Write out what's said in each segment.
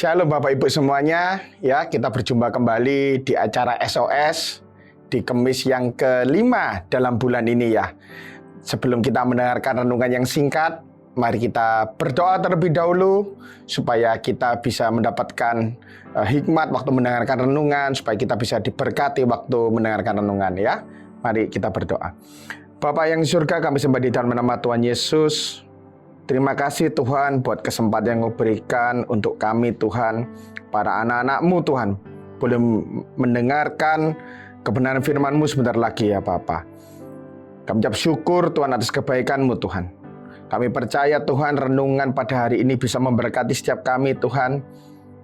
Shalom Bapak Ibu semuanya, ya kita berjumpa kembali di acara SOS di Kamis yang kelima dalam bulan ini ya. Sebelum kita mendengarkan renungan yang singkat, mari kita berdoa terlebih dahulu supaya kita bisa mendapatkan hikmat waktu mendengarkan renungan, supaya kita bisa diberkati waktu mendengarkan renungan ya. Mari kita berdoa. Bapak yang di surga, kami sembah di dalam nama Tuhan Yesus. Terima kasih Tuhan buat kesempatan yang Kau berikan untuk kami Tuhan, para anak-anak-Mu Tuhan, boleh mendengarkan kebenaran firman-Mu sebentar lagi ya Bapa. Kami ucap syukur Tuhan atas kebaikan-Mu Tuhan. Kami percaya Tuhan renungan pada hari ini bisa memberkati setiap kami Tuhan,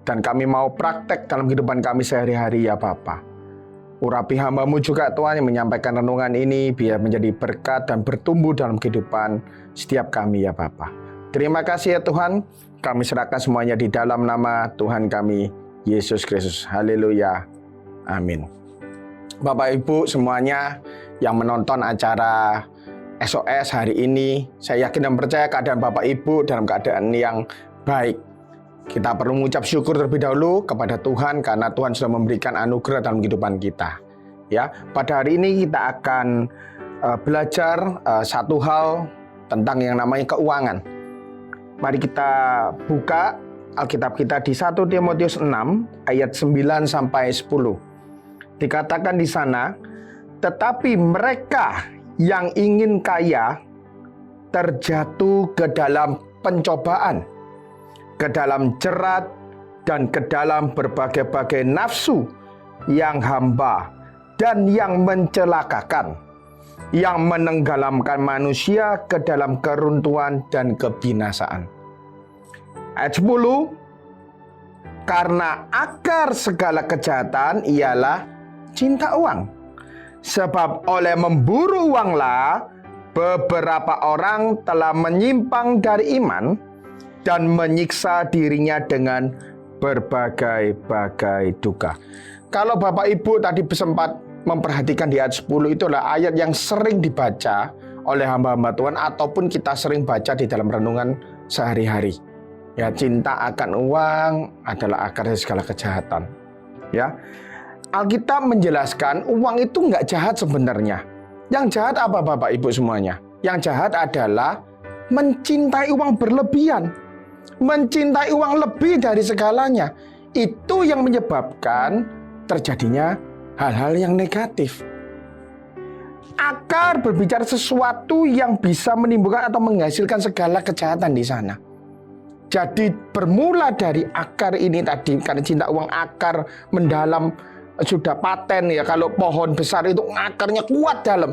dan kami mau praktek dalam kehidupan kami sehari-hari ya Bapa. Urapi hamba-Mu juga Tuhan yang menyampaikan renungan ini biar menjadi berkat dan bertumbuh dalam kehidupan setiap kami ya Bapa. Terima kasih ya Tuhan, kami serahkan semuanya di dalam nama Tuhan kami, Yesus Kristus. Haleluya. Amin. Bapak Ibu semuanya yang menonton acara SOS hari ini, saya yakin dan percaya keadaan Bapak Ibu dalam keadaan yang baik. Kita perlu mengucap syukur terlebih dahulu kepada Tuhan karena Tuhan sudah memberikan anugerah dalam kehidupan kita. Ya, pada hari ini kita akan belajar satu hal tentang yang namanya keuangan. Mari kita buka Alkitab kita di 1 Timotius 6 ayat 9 sampai 10. Dikatakan di sana, tetapi mereka yang ingin kaya terjatuh ke dalam pencobaan, ke dalam jerat, dan ke dalam berbagai-bagai nafsu yang hamba dan yang mencelakakan, yang menenggelamkan manusia ke dalam keruntuhan dan kebinasaan. Ayat 10, karena akar segala kejahatan ialah cinta uang. Sebab oleh memburu uanglah beberapa orang telah menyimpang dari iman dan menyiksa dirinya dengan berbagai-bagai duka. Kalau Bapak Ibu tadi sempat memperhatikan di ayat 10, itu adalah ayat yang sering dibaca oleh hamba-hamba Tuhan ataupun kita sering baca di dalam renungan sehari-hari. Ya, cinta akan uang adalah akar dari segala kejahatan. Ya, Alkitab menjelaskan uang itu nggak jahat sebenarnya. Yang jahat apa Bapak Ibu semuanya? Yang jahat adalah mencintai uang berlebihan. Mencintai uang lebih dari segalanya. Itu yang menyebabkan terjadinya hal-hal yang negatif. Akar berbicara sesuatu yang bisa menimbulkan atau menghasilkan segala kejahatan di sana. Jadi bermula dari akar ini tadi, karena cinta uang akar mendalam, sudah paten ya. Kalau pohon besar itu akarnya kuat dalam,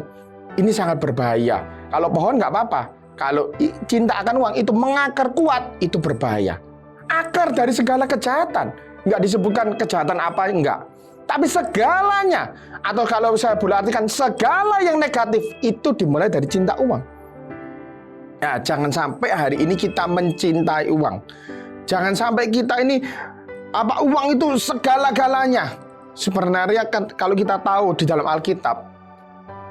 ini sangat berbahaya. Kalau pohon nggak apa-apa. Kalau cinta akan uang itu mengakar kuat, itu berbahaya. Akar dari segala kejahatan. Nggak disebutkan kejahatan apa, enggak. Tapi segalanya, atau kalau saya boleh artikan segala yang negatif, itu dimulai dari cinta uang. Ya, jangan sampai hari ini kita mencintai uang. Jangan sampai kita ini, uang itu segala-galanya. Sebenarnya kan kalau kita tahu di dalam Alkitab,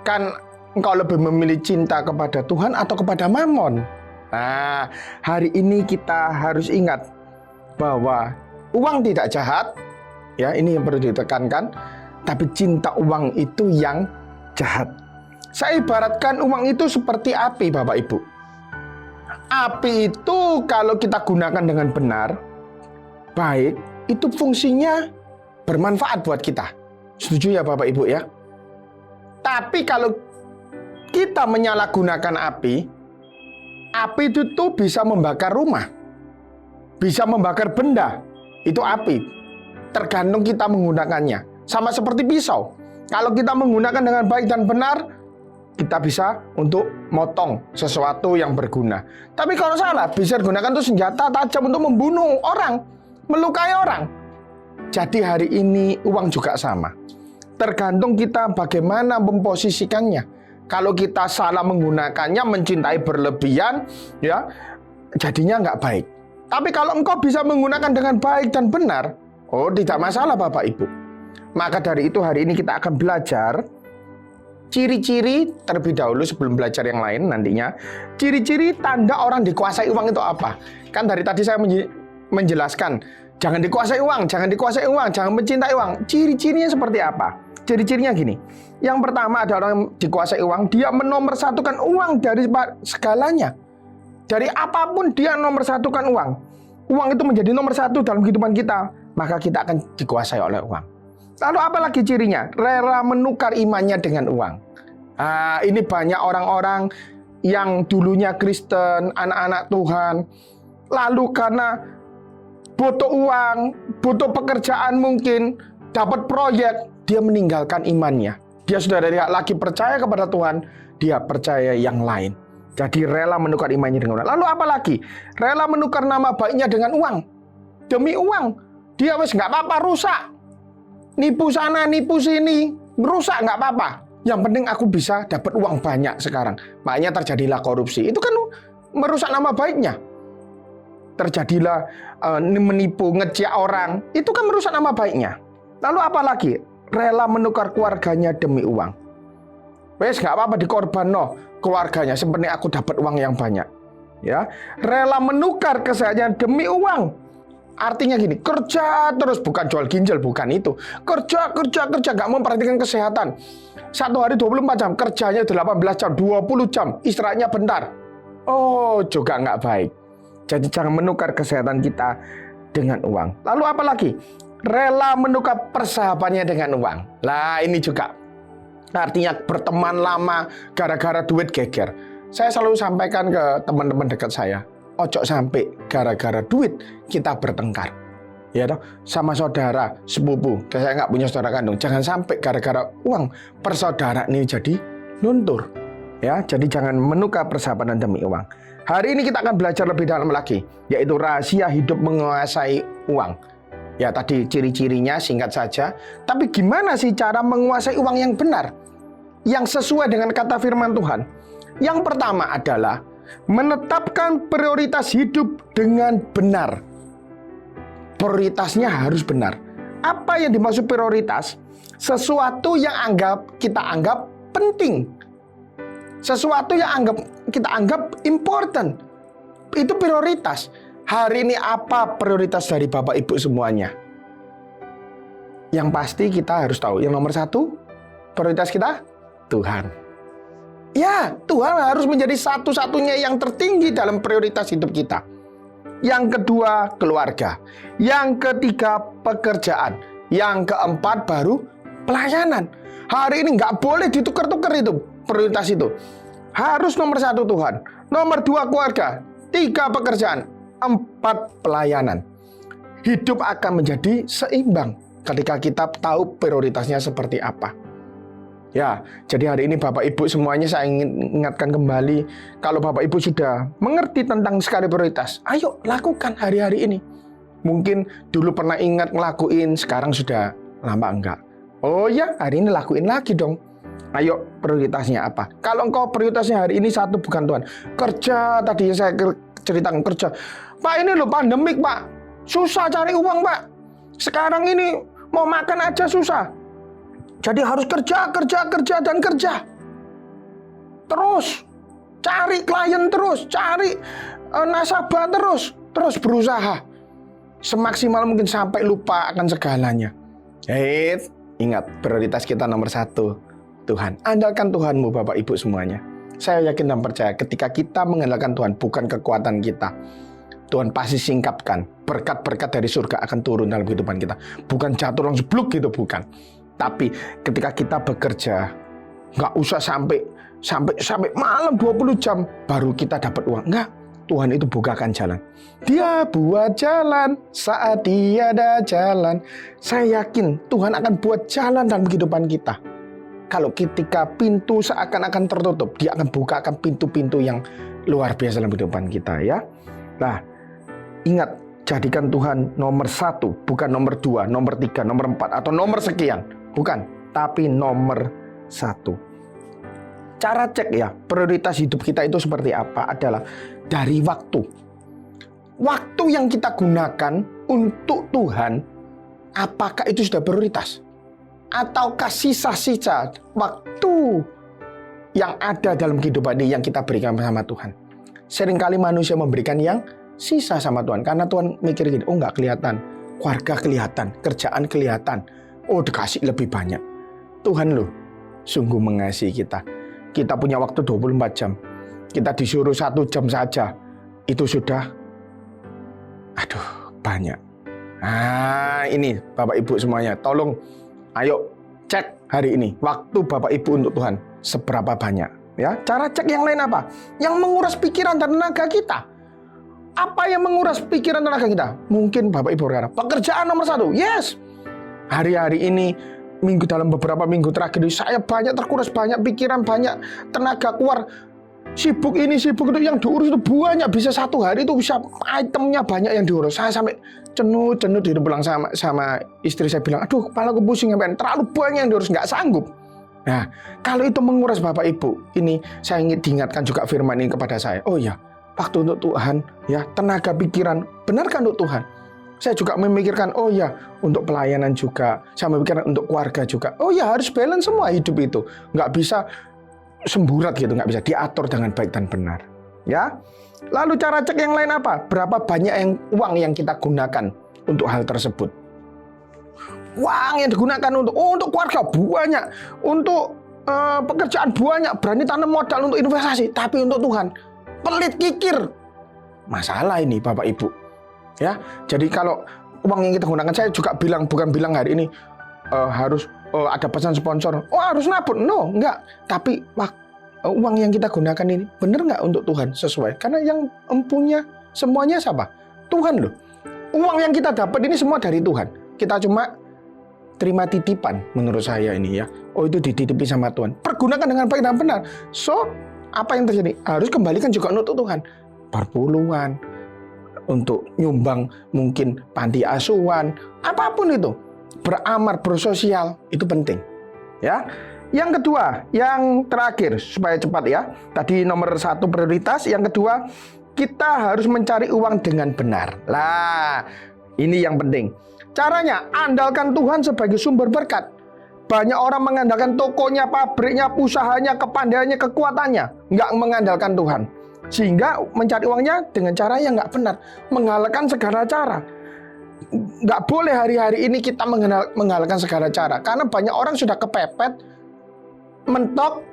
kan engkau lebih memilih cinta kepada Tuhan atau kepada Mammon? Nah, hari ini kita harus ingat bahwa uang tidak jahat, ya ini yang perlu ditekankan, tapi cinta uang itu yang jahat. Saya ibaratkan uang itu seperti api Bapak Ibu. Api itu kalau kita gunakan dengan benar, baik, itu fungsinya bermanfaat buat kita. Setuju ya Bapak Ibu ya? Tapi kalau kita menyalahgunakan api itu tuh bisa membakar rumah, bisa membakar benda, itu api. Tergantung kita menggunakannya. Sama seperti pisau. Kalau kita menggunakan dengan baik dan benar, kita bisa untuk motong sesuatu yang berguna. Tapi kalau salah, bisa digunakan untuk senjata tajam untuk membunuh orang, melukai orang. Jadi hari ini uang juga sama. Tergantung kita bagaimana memposisikannya. Kalau kita salah menggunakannya, mencintai berlebihan, ya jadinya nggak baik. Tapi kalau engkau bisa menggunakan dengan baik dan benar, oh tidak masalah Bapak Ibu. Maka dari itu hari ini kita akan belajar ciri-ciri terlebih dahulu sebelum belajar yang lain nantinya. Ciri-ciri tanda orang dikuasai uang itu apa? Kan dari tadi saya menjelaskan Jangan dikuasai uang, jangan dikuasai uang, jangan mencintai uang. Ciri-cirinya seperti apa? Ciri-cirinya gini. Yang pertama adalah orang yang dikuasai uang, dia menomorsatukan uang dari segalanya. Dari apapun dia nomorsatukan uang. Uang itu menjadi nomor satu dalam kehidupan kita, maka kita akan dikuasai oleh uang. Lalu apa lagi cirinya? Rela menukar imannya dengan uang. Ini banyak orang-orang yang dulunya Kristen, anak-anak Tuhan, lalu karena butuh uang, butuh pekerjaan mungkin, dapat proyek, dia meninggalkan imannya. Dia sudah tidak lagi percaya kepada Tuhan, dia percaya yang lain. Jadi rela menukar imannya dengan uang. Lalu apa lagi? Rela menukar nama baiknya dengan uang. Demi uang, dia wes nggak apa-apa rusak. Nipu sana, nipu sini, rusak nggak apa-apa. Yang penting aku bisa dapat uang banyak sekarang. Makanya terjadilah korupsi. Itu kan merusak nama baiknya. Terjadilah menipu, ngejek orang. Itu kan merusak nama baiknya. Lalu apa lagi? Rela menukar keluarganya demi uang. Wes nggak apa-apa dikorban keluarganya. Sebenarnya aku dapat uang yang banyak. Ya, rela menukar kesehatannya demi uang. Artinya gini, kerja terus, bukan jual ginjal, bukan itu. Kerja, gak memperhatikan kesehatan. Satu hari 24 jam, kerjanya 18 jam, 20 jam, istirahatnya bentar. Oh, juga nggak baik. Jadi jangan menukar kesehatan kita dengan uang. Lalu apa lagi? Rela menukar persahabannya dengan uang. Lah ini juga. Artinya berteman lama gara-gara duit geger. Saya selalu sampaikan ke teman-teman dekat saya. Ojo sampai gara-gara duit kita bertengkar, ya toh, sama saudara sepupu. Saya nggak punya saudara kandung. Jangan sampai gara-gara uang persaudaraan ini jadi luntur, ya. Jadi jangan menukar persahabatan demi uang. Hari ini kita akan belajar lebih dalam lagi, yaitu rahasia hidup menguasai uang. Ya tadi ciri-cirinya singkat saja. Tapi gimana sih cara menguasai uang yang benar, yang sesuai dengan kata firman Tuhan? Yang pertama adalah menetapkan prioritas hidup dengan benar. Prioritasnya harus benar. Apa yang dimaksud prioritas? Sesuatu yang kita anggap penting. Sesuatu yang kita anggap important. Itu prioritas. Hari ini apa prioritas dari Bapak Ibu semuanya? Yang pasti kita harus tahu. Yang nomor satu, prioritas kita Tuhan. Ya, Tuhan harus menjadi satu-satunya yang tertinggi dalam prioritas hidup kita. Yang kedua, keluarga. Yang ketiga, pekerjaan. Yang keempat, baru pelayanan. Hari ini nggak boleh ditukar-tukar itu, prioritas itu. Harus nomor satu Tuhan. Nomor dua, keluarga. Tiga, pekerjaan. Empat, pelayanan. Hidup akan menjadi seimbang ketika kita tahu prioritasnya seperti apa. Ya, jadi hari ini Bapak Ibu semuanya saya ingin ingatkan kembali, kalau Bapak Ibu sudah mengerti tentang skala prioritas, ayo lakukan hari-hari ini. Mungkin dulu pernah ingat ngelakuin, sekarang sudah lama enggak. Oh ya, hari ini lakuin lagi dong. Ayo, prioritasnya apa? Kalau engkau prioritasnya hari ini satu, bukan Tuhan. Kerja, tadi saya ceritakan kerja. Pak, ini loh pandemik, Pak. Susah cari uang, Pak. Sekarang ini mau makan aja susah. Jadi harus kerja. Terus cari klien terus, cari nasabah terus berusaha. Semaksimal mungkin sampai lupa akan segalanya. Ingat, prioritas kita nomor satu, Tuhan. Andalkan Tuhanmu Bapak Ibu semuanya. Saya yakin dan percaya ketika kita mengandalkan Tuhan, bukan kekuatan kita, Tuhan pasti singkapkan. Berkat-berkat dari surga akan turun dalam kehidupan kita. Bukan jatuh langsung bluk gitu, bukan. Tapi ketika kita bekerja, nggak usah sampai malam 20 jam baru kita dapat uang. Enggak, Tuhan itu bukakan jalan. Dia buat jalan saat tiada jalan. Saya yakin Tuhan akan buat jalan dalam kehidupan kita. Kalau ketika pintu seakan-akan tertutup, Dia akan bukakan pintu-pintu yang luar biasa dalam kehidupan kita, ya. Nah, ingat, jadikan Tuhan nomor satu, bukan nomor dua, nomor tiga, nomor empat, atau nomor sekian. Bukan, tapi nomor satu. Cara cek ya, prioritas hidup kita itu seperti apa adalah dari waktu. Waktu yang kita gunakan untuk Tuhan, apakah itu sudah prioritas? Ataukah sisa-sisa waktu yang ada dalam kehidupan ini yang kita berikan sama Tuhan? Seringkali manusia memberikan yang sisa sama Tuhan, karena Tuhan mikir gini, oh nggak kelihatan. keluarga kelihatan, kerjaan kelihatan. Oh, dikasih lebih banyak. Tuhan loh, sungguh mengasihi kita. Kita punya waktu 24 jam. Kita disuruh 1 jam saja. Itu sudah, banyak. Nah, ini Bapak Ibu semuanya, tolong ayo cek hari ini waktu Bapak Ibu untuk Tuhan seberapa banyak. Ya, cara cek yang lain apa? Yang menguras pikiran dan tenaga kita. Apa yang menguras pikiran dan tenaga kita? Mungkin Bapak Ibu berkata, pekerjaan nomor 1. Yes. Hari-hari ini, dalam beberapa minggu terakhir ini, saya banyak terkuras, banyak pikiran, banyak tenaga keluar. Sibuk ini, sibuk itu, yang diurus itu banyak. Bisa 1 hari itu bisa itemnya banyak yang diurus. Saya sampai jenuh di pulang sama istri saya bilang, aduh, kepala aku pusing, terlalu banyak yang diurus, nggak sanggup. Nah, kalau itu menguras Bapak Ibu, ini saya ingin diingatkan juga firman ini kepada saya. Oh ya, waktu untuk Tuhan, ya, tenaga pikiran, benarkan untuk Tuhan. Saya juga memikirkan, oh ya, untuk pelayanan juga, saya memikirkan untuk keluarga juga. Oh ya, harus balance semua hidup itu. Nggak bisa semburat gitu, nggak bisa diatur dengan baik dan benar. Ya, lalu cara cek yang lain apa? Berapa banyak uang yang kita gunakan untuk hal tersebut? Uang yang digunakan untuk keluarga banyak, untuk pekerjaan banyak, berani tanam modal untuk investasi, tapi untuk Tuhan pelit kikir. Masalah ini Bapak Ibu. Ya, jadi kalau uang yang kita gunakan, saya juga bukan bilang hari ini harus ada pesan sponsor, harus nabur, no, enggak. Tapi uang yang kita gunakan ini benar nggak untuk Tuhan sesuai? Karena yang empunya semuanya siapa? Tuhan loh. Uang yang kita dapat ini semua dari Tuhan. Kita cuma terima titipan menurut saya ini ya. Oh, itu dititipi sama Tuhan. Pergunakan dengan baik dan benar. So, apa yang terjadi? Harus kembalikan juga untuk Tuhan. Perpuluhan, untuk nyumbang mungkin panti asuhan, apapun itu. Beramal, bersosial, itu penting. Ya. Yang kedua, yang terakhir supaya cepat ya. Tadi nomor 1 prioritas, yang kedua kita harus mencari uang dengan benar. Lah, ini yang penting. Caranya, andalkan Tuhan sebagai sumber berkat. Banyak orang mengandalkan tokonya, pabriknya, usahanya, kepandaiannya, kekuatannya. Nggak mengandalkan Tuhan. Sehingga mencari uangnya dengan cara yang nggak benar. Menghalalkan segala cara. Nggak boleh hari-hari ini kita menghalalkan segala cara. Karena banyak orang sudah kepepet, mentok,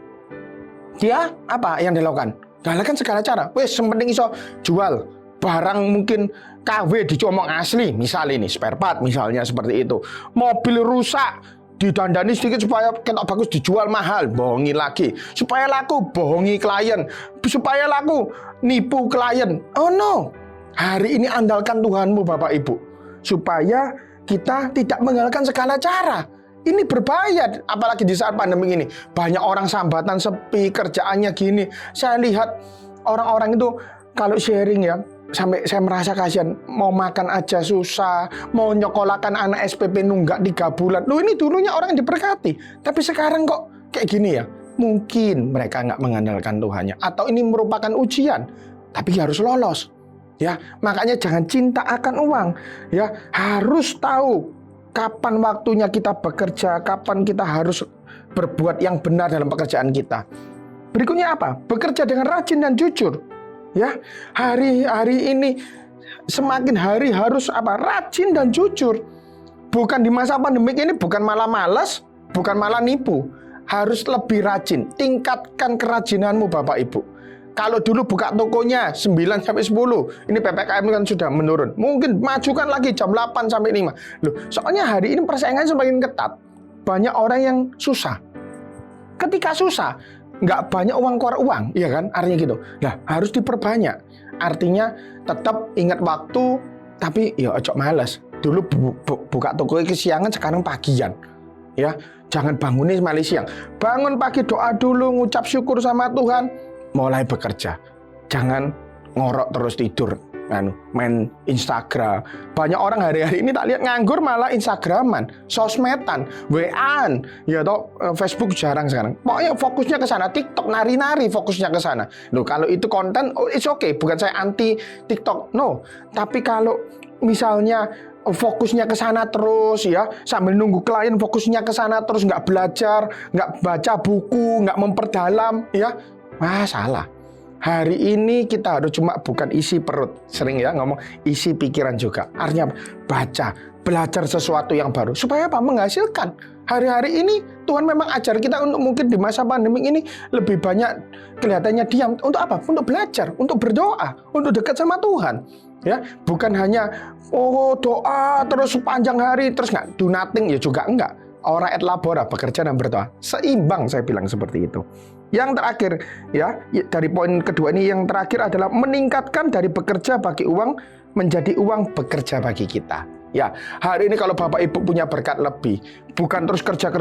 dia apa yang dilakukan? Halalkan segala cara. Wes, penting iso jual barang mungkin KW dicomong asli, misalnya ini spare part misalnya seperti itu. Mobil rusak didandani sedikit supaya ketok bagus, dijual mahal, bohongi lagi. Supaya laku, bohongi klien. Supaya laku, nipu klien. Oh no. Hari ini andalkan Tuhanmu Bapak Ibu. Supaya kita tidak mengandalkan segala cara. Ini berbahaya, apalagi di saat pandemi ini. Banyak orang sambatan sepi, kerjaannya gini. Saya lihat orang-orang itu kalau sharing ya, sampai saya merasa kasihan. Mau makan aja susah, mau nyekolahkan anak SPP nunggak 3 bulan. Loh, ini dulunya orang yang diberkati. Tapi sekarang kok kayak gini ya? Mungkin mereka nggak mengandalkan Tuhannya. Atau ini merupakan ujian, tapi harus lolos. Ya, makanya jangan cinta akan uang. Ya, harus tahu kapan waktunya kita bekerja, kapan kita harus berbuat yang benar dalam pekerjaan kita. Berikutnya apa? Bekerja dengan rajin dan jujur. Ya, hari-hari ini semakin hari harus apa? Rajin dan jujur. Bukan di masa pandemik ini, bukan malah malas, bukan malah nipu. Harus lebih rajin. Tingkatkan kerajinanmu Bapak Ibu. Kalau dulu buka tokonya 9 sampai 10, ini PPKM kan sudah menurun. Mungkin majukan lagi jam 8 sampai 5. Loh, soalnya hari ini persaingan semakin ketat. Banyak orang yang susah. Ketika susah, nggak banyak uang keluar uang, iya kan? Artinya gitu. Nah, harus diperbanyak. Artinya tetap ingat waktu, tapi ya ojo males. Dulu buka toko kesiangan, sekarang pagian. Ya, jangan bangunnya malah siang. Bangun pagi, doa dulu, ngucap syukur sama Tuhan, mulai bekerja. Jangan ngorok terus tidur, main Instagram. Banyak orang hari-hari ini tak lihat nganggur malah Instagraman, sosmedan, WA-an, ya toh Facebook jarang sekarang. Pokoknya fokusnya ke sana, TikTok nari-nari fokusnya ke sana. Loh, kalau itu konten, oh it's okay, bukan saya anti TikTok, no. Tapi kalau misalnya fokusnya ke sana terus ya, sambil nunggu klien fokusnya ke sana terus, nggak belajar, nggak baca buku, nggak memperdalam, ya salah. Hari ini kita harus cuma bukan isi perut, sering ya ngomong isi pikiran juga. Artinya baca, belajar sesuatu yang baru. Supaya apa? Menghasilkan. Hari-hari ini Tuhan memang ajar kita untuk mungkin di masa pandemi ini lebih banyak kelihatannya diam. Untuk apa? Untuk belajar, untuk berdoa, untuk dekat sama Tuhan. Ya, bukan hanya doa terus sepanjang hari terus nggak do nothing, ya juga enggak. Ora et labora, bekerja dan berdoa. Seimbang, saya bilang seperti itu. Yang terakhir, ya, dari poin kedua ini yang terakhir adalah meningkatkan dari bekerja bagi uang menjadi uang bekerja bagi kita. Ya, hari ini kalau Bapak Ibu punya berkat lebih, bukan terus kerja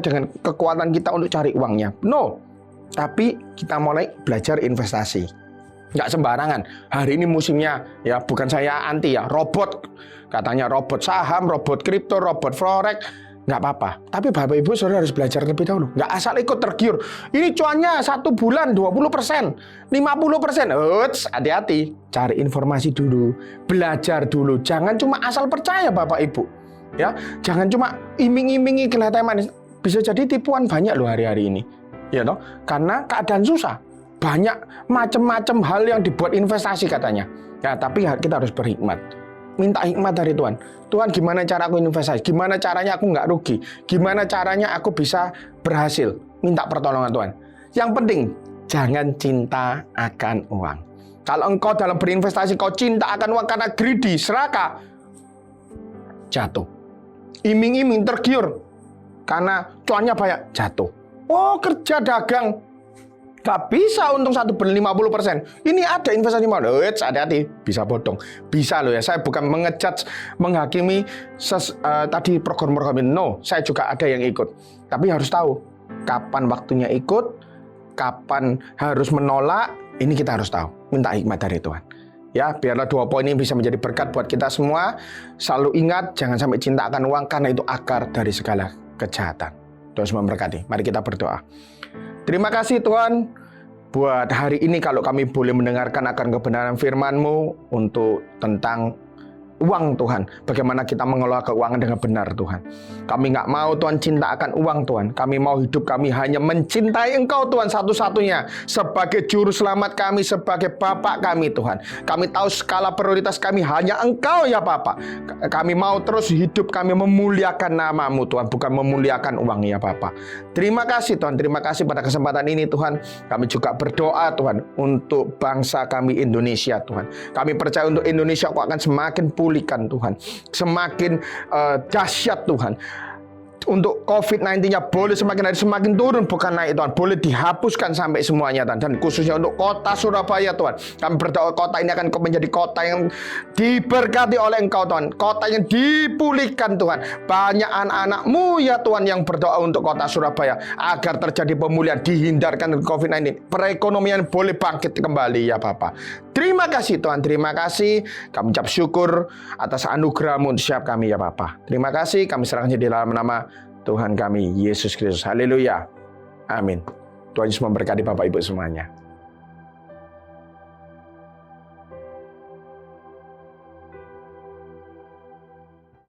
dengan kekuatan kita untuk cari uangnya. No. Tapi kita mulai belajar investasi. Nggak sembarangan. Hari ini musimnya, ya bukan saya anti ya, robot. Katanya robot saham, robot kripto, robot forex. Nggak apa-apa. Tapi Bapak Ibu Saudara harus belajar lebih dahulu. Nggak asal ikut tergiur. Ini cuannya 1 bulan 20%, 50%. Eits, hati-hati. Cari informasi dulu. Belajar dulu. Jangan cuma asal percaya Bapak Ibu. Ya, jangan cuma iming-imingi kelihatan manis. Bisa jadi tipuan banyak loh hari-hari ini. Ya toh? Karena keadaan susah. Banyak macam-macam hal yang dibuat investasi katanya. Ya, tapi kita harus berhikmat. Minta hikmat dari Tuhan. Tuhan, gimana cara aku investasi? Gimana caranya aku nggak rugi? Gimana caranya aku bisa berhasil? Minta pertolongan Tuhan. Yang penting, jangan cinta akan uang. Kalau engkau dalam berinvestasi, kau cinta akan uang karena greedy, serakah, jatuh. Iming-iming, tergiur, karena cuannya banyak, jatuh. Oh, kerja dagang, gak bisa untung 1 bulan 50%. Ini ada investasi mau. Hati-hati, bisa bodong. Bisa loh ya, saya bukan mengejudge, menghakimi tadi program-program ini. No, saya juga ada yang ikut. Tapi harus tahu, kapan waktunya ikut, kapan harus menolak, ini kita harus tahu. Minta hikmat dari Tuhan. Ya, biarlah 2 poin ini bisa menjadi berkat buat kita semua. Selalu ingat, jangan sampai cinta akan uang, karena itu akar dari segala kejahatan. Tuhan semua memberkati. Mari kita berdoa. Terima kasih Tuhan buat hari ini kalau kami boleh mendengarkan akan kebenaran firman-Mu untuk tentang uang Tuhan. Bagaimana kita mengelola keuangan dengan benar Tuhan. Kami nggak mau Tuhan cinta akan uang Tuhan. Kami mau hidup kami hanya mencintai Engkau Tuhan satu-satunya. Sebagai juru selamat kami, sebagai Bapak kami Tuhan. Kami tahu skala prioritas kami hanya Engkau ya Bapak. Kami mau terus hidup kami memuliakan nama-Mu Tuhan. Bukan memuliakan uang ya Bapak. Terima kasih Tuhan. Terima kasih pada kesempatan ini Tuhan. Kami juga berdoa Tuhan untuk bangsa kami Indonesia Tuhan. Kami percaya untuk Indonesia kok akan semakin pulihkan Tuhan. Semakin dahsyat Tuhan. Untuk COVID-19-nya boleh semakin hari semakin turun, bukan naik Tuhan. Boleh dihapuskan sampai semuanya Tuhan. Dan khususnya untuk kota Surabaya Tuhan. Kami berdoa kota ini akan menjadi kota yang diberkati oleh Engkau Tuhan. Kota yang dipulihkan Tuhan. Banyak anak-anak-Mu ya Tuhan yang berdoa untuk kota Surabaya. Agar terjadi pemulihan, dihindarkan dari COVID-19. Perekonomian boleh bangkit kembali ya Bapak. Terima kasih Tuhan, terima kasih. Kami ucap syukur atas anugerah-Mu untuk setiap kami ya Bapak. Terima kasih, kami serahkan di dalam nama Tuhan kami, Yesus Kristus. Haleluya. Amin. Tuhan Yesus memberkati Bapak Ibu semuanya.